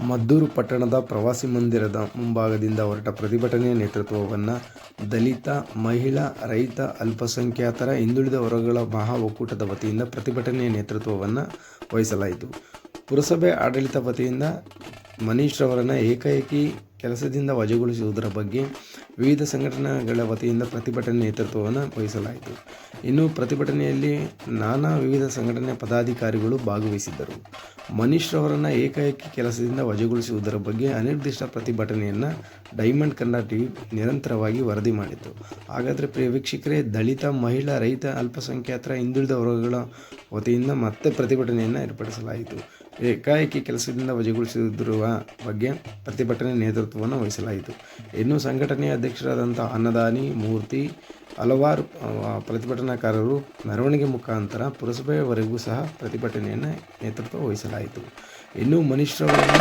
ಮದ್ದೂರು ಪಟ್ಟಣದ ಪ್ರವಾಸಿ ಮಂದಿರದ ಮುಂಭಾಗದಿಂದ ಹೊರಟ ಪ್ರತಿಭಟನೆಯ ನೇತೃತ್ವವನ್ನು ದಲಿತ, ಮಹಿಳಾ, ರೈತ, ಅಲ್ಪಸಂಖ್ಯಾತರ, ಹಿಂದುಳಿದ ವರ್ಗಗಳ ಮಹಾ ಒಕ್ಕೂಟದ ವತಿಯಿಂದ ಪ್ರತಿಭಟನೆಯ ನೇತೃತ್ವವನ್ನು ವಹಿಸಲಾಯಿತು. ಪುರಸಭೆ ಆಡಳಿತ ವತಿಯಿಂದ ಮನೀಶ್ ರವರನ್ನು ಏಕಾಏಕಿ ಕೆಲಸದಿಂದ ವಜಾಗೊಳಿಸುವುದರ ಬಗ್ಗೆ ವಿವಿಧ ಸಂಘಟನೆಗಳ ವತಿಯಿಂದ ಪ್ರತಿಭಟನೆ ನೇತೃತ್ವವನ್ನು ವಹಿಸಲಾಯಿತು. ಇನ್ನು ಪ್ರತಿಭಟನೆಯಲ್ಲಿ ನಾನಾ ವಿವಿಧ ಸಂಘಟನೆ ಪದಾಧಿಕಾರಿಗಳು ಭಾಗವಹಿಸಿದ್ದರು. ಮನೀಶ್ ರವರನ್ನು ಏಕಾಏಕಿ ಕೆಲಸದಿಂದ ವಜಾಗೊಳಿಸುವುದರ ಬಗ್ಗೆ ಅನಿರ್ದಿಷ್ಟ ಪ್ರತಿಭಟನೆಯನ್ನು ಡೈಮಂಡ್ ಕನ್ನಡ ಟಿವಿ ನಿರಂತರವಾಗಿ ವರದಿ ಮಾಡಿತ್ತು. ಹಾಗಾದರೆ ಪ್ರಿಯ ವೀಕ್ಷಕರೇ, ದಲಿತ, ಮಹಿಳಾ, ರೈತ, ಅಲ್ಪಸಂಖ್ಯಾತರ, ಹಿಂದುಳಿದ ವರ್ಗಗಳ ವತಿಯಿಂದ ಮತ್ತೆ ಪ್ರತಿಭಟನೆಯನ್ನು ಏರ್ಪಡಿಸಲಾಯಿತು. ಏಕಾಏಕಿ ಕೆಲಸದಿಂದ ವಜಾಗೊಳಿಸಿರುವ ಬಗ್ಗೆ ಪ್ರತಿಭಟನೆ ನೇತೃತ್ವವನ್ನು ವಹಿಸಲಾಯಿತು. ಇನ್ನು ಸಂಘಟನೆಯ ಅಧ್ಯಕ್ಷರಾದಂಥ ಅನ್ನದಾನಿ, ಮೂರ್ತಿ, ಹಲವಾರು ಪ್ರತಿಭಟನಾಕಾರರು ಮೆರವಣಿಗೆ ಮುಖಾಂತರ ಪುರಸಭೆಯವರೆಗೂ ಸಹ ಪ್ರತಿಭಟನೆಯನ್ನು ನೇತೃತ್ವ ವಹಿಸಲಾಯಿತು. ಇನ್ನು ಮನೀಶ್ ರವರನ್ನು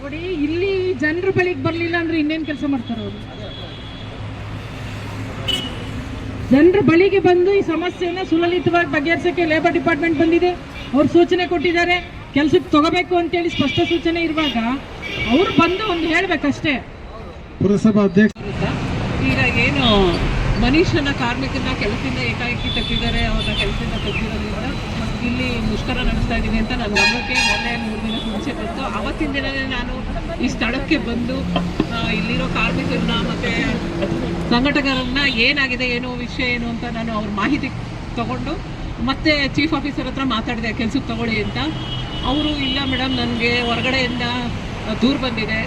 ನೋಡಿ, ಇಲ್ಲಿ ಜನರ ಬಳಿಗೆ ಬರ್ಲಿಲ್ಲ ಅಂದ್ರೆ ಇನ್ನೇನ್ ಕೆಲಸ ಮಾಡ್ತಾರೆ ಅವರು? ಜನರ ಬಳಿಗೆ ಬಂದು ಈ ಸಮಸ್ಯೆನ ಸುಲಲಿತವಾಗಿ ಬಗೆಹರಿಸಕ್ಕೆ ಲೇಬರ್ ಡಿಪಾರ್ಟ್ಮೆಂಟ್ ಬಂದಿದೆ. ಅವ್ರು ಸೂಚನೆ ಕೊಟ್ಟಿದ್ದಾರೆ, ಕೆಲಸಕ್ಕೆ ತಗೋಬೇಕು ಅಂತೇಳಿ ಸ್ಪಷ್ಟ ಸೂಚನೆ ಇರುವಾಗ ಅವ್ರು ಬಂದು ಒಂದು ಹೇಳ್ಬೇಕಷ್ಟೇ. ಪುರಸಭಾ ಅಧ್ಯಕ್ಷ ಈಗ ಏನು ಮನೀಶನ ಕಾರ್ಮಿಕನ ಕೆಲಸದಿಂದ ಏಕಾಏಕಿ ತೆಗೆದಿದ್ದಾರೆ, ಅವ್ರನ್ನ ಕೆಲಸದಿಂದ ತೆಗೆದಿರೋದ್ರಿಂದ ಇಲ್ಲಿ ಮುಷ್ಕರ ನಡೆಸ್ತಾ ಇದ್ದೀನಿ ಅಂತ ನನ್ನ ಗಮನಕ್ಕೆ ಮೊನ್ನೆ 3 ದಿನಕ್ಕೆ ಮುಂಚೆ ಬಂತು. ಆವತ್ತಿನ ದಿನವೇ ನಾನು ಈ ಸ್ಥಳಕ್ಕೆ ಬಂದು ಇಲ್ಲಿರೋ ಕಾರ್ಮಿಕರನ್ನ ಮತ್ತು ಸಂಘಟಕರನ್ನ ಏನಾಗಿದೆ, ಏನೋ ವಿಷಯ ಏನು ಅಂತ ನಾನು ಅವ್ರ ಮಾಹಿತಿ ತಗೊಂಡು ಮತ್ತೆ ಚೀಫ್ ಆಫೀಸರ್ ಹತ್ರ ಮಾತಾಡಿದೆ, ಕೆಲ್ಸಕ್ಕೆ ತಗೊಳ್ಳಿ ಅಂತ. ಅವರು ಇಲ್ಲ ಮೇಡಮ್, ನನಗೆ ಹೊರಗಡೆಯಿಂದ ದೂರು ಬಂದಿದೆ,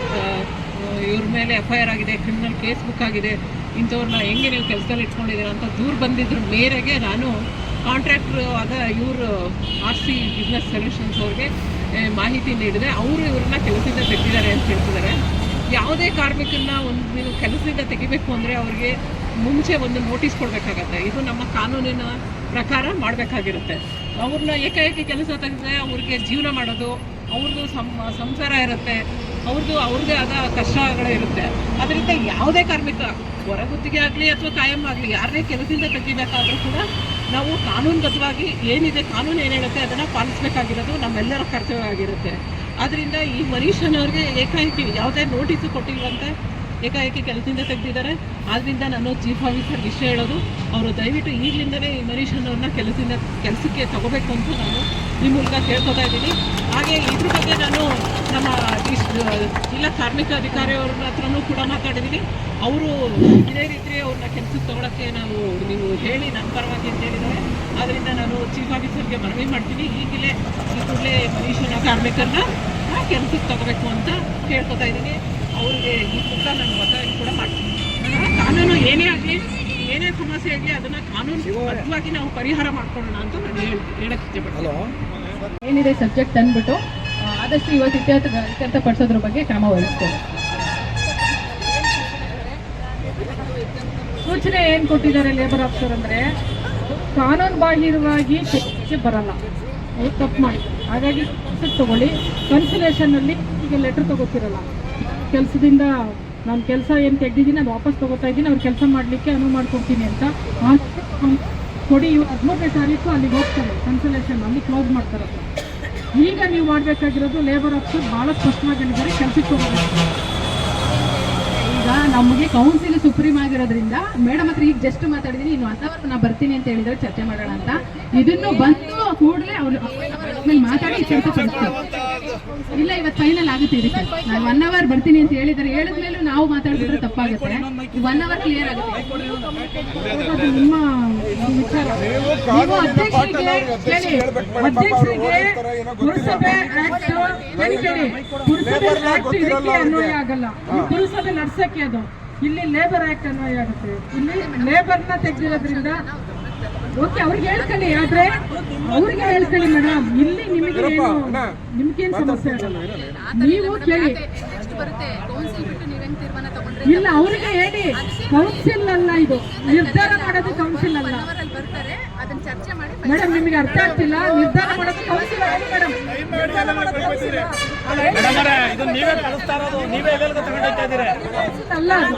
ಇವ್ರ ಮೇಲೆ FIR ಆಗಿದೆ, ಕ್ರಿಮಿನಲ್ ಕೇಸ್ ಬುಕ್ ಆಗಿದೆ, ಇಂಥವ್ರನ್ನ ಹೆಂಗೆ ನೀವು ಕೆಲಸದಲ್ಲಿ ಇಟ್ಕೊಂಡಿದ್ದೀರ ಅಂತ ದೂರು ಬಂದಿದ್ರ ಮೇರೆಗೆ ನಾನು ಕಾಂಟ್ರಾಕ್ಟ್ರು ಆದ ಇವರು RC ಬಿಸ್ನೆಸ್ ಸೊಲ್ಯೂಷನ್ಸ್ ಅವ್ರಿಗೆ ಮಾಹಿತಿ ನೀಡಿದೆ. ಅವರು ಇವ್ರನ್ನ ಕೆಲಸದಿಂದ ತೆಗೆದಿದ್ದಾರೆ ಅಂತ ಹೇಳ್ತಿದ್ದಾರೆ. ಯಾವುದೇ ಕಾರ್ಮಿಕರನ್ನ ನೀವು ಕೆಲಸದಿಂದ ತೆಗಿಬೇಕು ಅಂದರೆ ಅವ್ರಿಗೆ ಮುಂಚೆ ಒಂದು ನೋಟಿಸ್ ಕೊಡಬೇಕಾಗತ್ತೆ. ಇದು ನಮ್ಮ ಕಾನೂನಿನ ಪ್ರಕಾರ ಮಾಡಬೇಕಾಗಿರುತ್ತೆ. ಅವ್ರನ್ನ ಏಕಾಏಕಿ ಕೆಲಸ ತೆಗೆದ್ರೆ ಅವ್ರಿಗೆ ಜೀವನ ಮಾಡೋದು, ಅವ್ರದ್ದು ಸಂಸಾರ ಇರುತ್ತೆ, ಅವ್ರದ್ದೇ ಆದ ಕಷ್ಟಗಳಿರುತ್ತೆ. ಅದರಿಂದ ಯಾವುದೇ ಕಾರ್ಮಿಕ ಹೊರಗುತ್ತಿಗೆ ಆಗಲಿ ಅಥವಾ ಕಾಯಂ ಆಗಲಿ ಯಾರನ್ನೇ ಕೆಲಸದಿಂದ ತೆಗಿಬೇಕಾದ್ರೂ ಕೂಡ ನಾವು ಕಾನೂನುಬದ್ಧವಾಗಿ ಏನಿದೆ, ಕಾನೂನು ಏನು ಹೇಳುತ್ತೆ ಅದನ್ನು ಪಾಲಿಸಬೇಕಾಗಿರೋದು ನಮ್ಮೆಲ್ಲರ ಕರ್ತವ್ಯ ಆಗಿರುತ್ತೆ. ಆದ್ದರಿಂದ ಈ ಮನೀಶನವ್ರಿಗೆ ಏಕಾಏಕಿ ಯಾವುದೇ ನೋಟಿಸು ಕೊಟ್ಟಿಲ್ವಂತೆ, ಏಕಾಏಕಿ ಕೆಲಸದಿಂದ ತೆಗೆದಿದ್ದಾರೆ. ಆದ್ದರಿಂದ ನಾನು ಚೀಫ್ ಆಫೀಸರ್ ವಿಷಯ ಹೇಳೋದು, ಅವರು ದಯವಿಟ್ಟು ಈಗಲಿಂದಲೇ ಈ ಮನೀಶನವ್ರನ್ನ ಕೆಲಸಕ್ಕೆ ತಗೋಬೇಕು ಅಂತ ನಾನು ಈ ಮೂಲಕ ಕೇಳ್ಕೊತಾ ಇದ್ದೀನಿ. ಹಾಗೆ ಇದ್ರ ಬಗ್ಗೆ ನಾನು ನಮ್ಮ ಜಿಲ್ಲಾ ಕಾರ್ಮಿಕ ಅಧಿಕಾರಿಯವ್ರ ಹತ್ರನೂ ಕೂಡ ಮಾತಾಡಿದ್ದೀನಿ. ಅವರು ಇದೇ ರೀತಿ ಅವ್ರನ್ನ ಕೆಲಸಕ್ಕೆ ತಗೊಳ್ಳೋಕ್ಕೆ ನೀವು ಹೇಳಿ ನನ್ನ ಪರವಾಗಿ ಅಂತ ಹೇಳಿದ್ದಾರೆ. ಆದ್ದರಿಂದ ನಾನು ಚೀಫ್ ಆಫೀಸರ್ಗೆ ಮನವಿ ಮಾಡ್ತೀನಿ, ಈ ಕೂಡಲೇ ಮನೀಶನ ಕಾರ್ಮಿಕರನ್ನ ಕೆಲಸಕ್ಕೆ ತಗೋಬೇಕು ಅಂತ ಕೇಳ್ಕೊತಾ ಇದ್ದೀನಿ. ಅವ್ರಿಗೆ ಈ ಮೂಲಕ ನಾನು ಒತ್ತಾಯ ಕೂಡ ಮಾಡ್ತೀನಿ. ಕಾನೂನು ಏನೇ ಆಗಲಿ, ಏನೇ ಸಮಸ್ಯೆ ಆಗಲಿ, ಅದನ್ನು ಕಾನೂನುಬದ್ಧವಾಗಿ ನಾವು ಪರಿಹಾರ ಮಾಡ್ಕೊಳ್ಳೋಣ ಅಂತ ನಾನು ಹೇಳಕ್ಕೆ ಇಷ್ಟಪಡ್ತೀನಿ. ಏನಿದೆ ಸಬ್ಜೆಕ್ಟ್ ತಂದ್ಬಿಟ್ಟು ಆದಷ್ಟು ಇವತ್ತು ಇತ್ಯರ್ಥಪಡಿಸೋದ್ರ ಬಗ್ಗೆ ಕ್ರಮ ವಹಿಸ್ತೇವೆ. ಸೂಚನೆ ಏನು ಕೊಟ್ಟಿದ್ದಾರೆ ಲೇಬರ್ ಆಫೀಸರ್ ಅಂದರೆ, ಕಾನೂನು ಬಾಹಿರವಾಗಿ ಕೆಲಸಕ್ಕೆ ಬರಲ್ಲ, ಅವ್ರು ತಪ್ಪು ಮಾಡಿ. ಹಾಗಾಗಿ ಕೆಲಸಕ್ಕೆ ತಗೊಳ್ಳಿ. ಕನ್ಸಲೇಷನ್ನಲ್ಲಿ ಈಗ ಲೆಟ್ರ್ ತಗೋತಿರಲ್ಲ, ಕೆಲಸದಿಂದ ನಾನು ಕೆಲಸ ಏನು ತೆಗೆದಿದ್ದೀನಿ ಅದು ವಾಪಸ್ ತಗೋತಾ ಇದ್ದೀನಿ, ಅವ್ರು ಕೆಲಸ ಮಾಡಲಿಕ್ಕೆ ಅನುವು ಮಾಡಿಕೊಡ್ತೀನಿ ಅಂತ ಕೊಡಿ. 13ನೇ ತಾರೀಕು ಅಲ್ಲಿಗೆ ಹೋಗ್ತಾರೆ, ಕನ್ಸಲೇಷನ್ ಅಲ್ಲಿ ಕ್ಲೋಸ್ ಮಾಡ್ತಾರೆ. ಈಗ ನೀವು ಮಾಡಬೇಕಾಗಿರೋದು ಲೇಬರ್ ಆಫೀಸರ್ ಭಾಳ ಸ್ಪಷ್ಟವಾಗಿ ಹೇಳಿದ್ದಾರೆ, ಕೆಲಸಕ್ಕೆ ಹೋಗಬೇಕು. ಈಗ ನಮಗೆ ಕೌನ್ಸಿಲ್ ಸುಪ್ರೀಂ ಆಗಿರೋದ್ರಿಂದ ಮೇಡಮ್ ಹತ್ರ ಈಗ ಜಸ್ಟ್ ಮಾತಾಡಿದೀನಿ, ಇನ್ನು 1 hour ನಾ ಬರ್ತೀನಿ ಅಂತ ಹೇಳಿದ್ರೆ ಚರ್ಚೆ ಮಾಡೋಣ ಅಂತ. ಇದನ್ನು ಬಂದು ಕೂಡಲೇ ಅವ್ರು ಮಾತಾಡಿ ಇತ್ಯರ್ಥಪಡಿಸ್ತೀವಿ. ಇಲ್ಲ ಇವತ್ತು ಫೈನಲ್ ಆಗುತ್ತೆ ಇದಕ್ಕೆ. ನಾನು 1 hour ಬರ್ತೀನಿ ಅಂತ ಹೇಳಿದ್ರೆ ಹೇಳಿದ್ಮೇಲೆ ನಾವು ಮಾತಾಡಿದ್ರೆ ತಪ್ಪಾಗುತ್ತೆ. 1 hour ಕ್ಲಿಯರ್ ಆಗುತ್ತೆ. ಅದು ನಿಮ್ಮ ವಿಚಾರ. ನೀವು ಅಧ್ಯಕ್ಷರಿಗೆ ಕೇಳಿ, ಅಧ್ಯಕ್ಷರಿಗೆ ಪುರಸಭೆ ಆಕ್ಟ್ ಕೇಳಿ, ಪುರಸಭೆ ಆಕ್ಟ್ ಇದಕ್ಕೆ ಅನ್ವಯ ಆಗಲ್ಲ. ಪುರಸಭೆ ನಡ್ಸಕ್ಕೆ ಅದು. ಇಲ್ಲಿ ಲೇಬರ್ ಆಕ್ಟ್ ಅನ್ವಯ ಆಗುತ್ತೆ. ಇಲ್ಲಿ ಲೇಬರ್ನ ತೆಗೆದಿರೋದ್ರಿಂದ ಓಕೆ ಅವ್ರಿಗೆ ಹೇಳ್ಕೊಳ್ಳಿ, ಆದ್ರೆ ಅವ್ರಿಗೆ ಹೇಳ್ಕೊಳ್ಳಿ ಮೇಡಮ್. ಇಲ್ಲಿ ನಿಮ್ಗೇನು ಸಮಸ್ಯೆ ಆಗಲ್ಲ. ನೀವು ಕೇಳಿ, ಇಲ್ಲ ಅವ್ರಿಗೆ ಹೇಳಿ. ಕೌನ್ಸಿಲ್ ಅಲ್ಲ ಇದು, ನಿರ್ಧಾರ ಮಾಡೋದು ಕೌನ್ಸಿಲ್ ಅಲ್ಲ ಮೇಡಮ್. ನಿಮಗೆ ಅರ್ಥ ಆಗ್ತಿಲ್ಲ. ನಿರ್ಧಾರ ಮಾಡೋದು ಕೌನ್ಸಿಲ್ ಅಲ್ಲ ಮೇಡಮ್. ಅಲ್ಲ ಅದು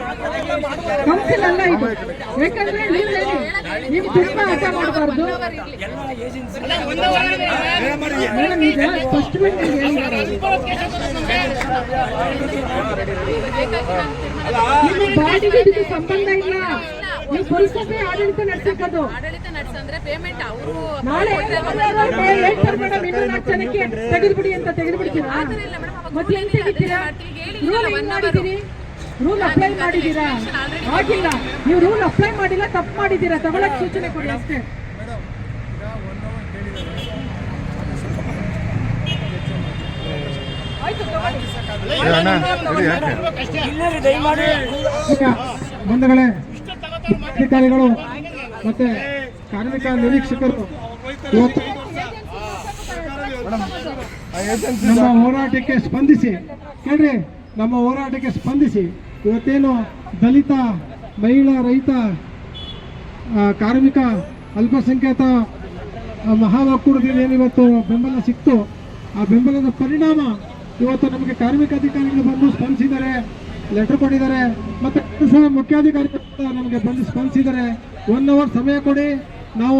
ಕೌನ್ಸಿಲ್ ಅಲ್ಲ ಇದು. ಯಾಕಂದ್ರೆ ನೀವು ಹೇಳಿ, ನೀವು ತುಂಬಾ ಅರ್ಥ ಮಾಡಬಾರ್ದು ಮೇಡಮ್. ಈಗ ಸ್ಪಷ್ಟವಾಗಿ ನಿಮ್ಮ ಬಾಡಿಗೆ ಇದಕ್ಕೆ ಸಂಬಂಧ ಇಲ್ಲ. ನೀವು ಪುರಸಭೆ ಆಡಳಿತ ನಡೆಸಕ್ಕದು. ನಾಳೆ ಹೇಳ್ತಾರೆ ಮೇಡಮ್, 204 ಜನಕ್ಕೆ ತೆಗೆದುಬಿಡಿ ಅಂತ ತೆಗೆದುಬಿಡ್ತೀರಾ? ಮತ್ತೆ ಹೆಂಗ್ ತೆಗಿತೀರಾ? ರೂಲ್ ಹೆಂಗ್ ಮಾಡಿದ್ದೀರಿ? ರೂಲ್ ಅಪ್ಲೈ ಮಾಡಿದ್ದೀರಾ? ಆಗಿಲ್ಲ. ನೀವು ರೂಲ್ ಅಪ್ಲೈ ಮಾಡಿಲ್ಲ, ತಪ್ಪು ಮಾಡಿದ್ದೀರಾ. ತಗೊಳಕ್ ಸೂಚನೆ ಕೊಡಿ ಅಷ್ಟೇ. ಬಂಧುಗಳೇ, ಅಧಿಕಾರಿಗಳು ಮತ್ತೆ ಕಾರ್ಮಿಕ ನಿರೀಕ್ಷಕರು ಇವತ್ತು ನಮ್ಮ ಹೋರಾಟಕ್ಕೆ ಸ್ಪಂದಿಸಿ ಕೇಳ್ರಿ, ನಮ್ಮ ಹೋರಾಟಕ್ಕೆ ಸ್ಪಂದಿಸಿ ಇವತ್ತೇನು ದಲಿತ, ಮಹಿಳಾ, ರೈತ, ಕಾರ್ಮಿಕ, ಅಲ್ಪಸಂಖ್ಯಾತ ಮಹಾ ಒಕ್ಕೂಟದಿಂದ ಏನಿವತ್ತು ಬೆಂಬಲ ಸಿಕ್ತು, ಆ ಬೆಂಬಲದ ಪರಿಣಾಮ ಇವತ್ತು ನಮಗೆ ಕಾರ್ಮಿಕ ಅಧಿಕಾರಿಗಳು ಬಂದು ಸ್ಪಂದಿಸಿದ್ದಾರೆ, ಲೆಟರ್ ಕೊಟ್ಟಿದ್ದಾರೆ. ಮತ್ತೆ ಮುಖ್ಯಾಧಿಕಾರಿಗಳು ನಮಗೆ ಬಂದು ಸ್ಪಂದಿಸಿದ್ದಾರೆ. 1 hour ಸಮಯ ಕೊಡಿ, ನಾವು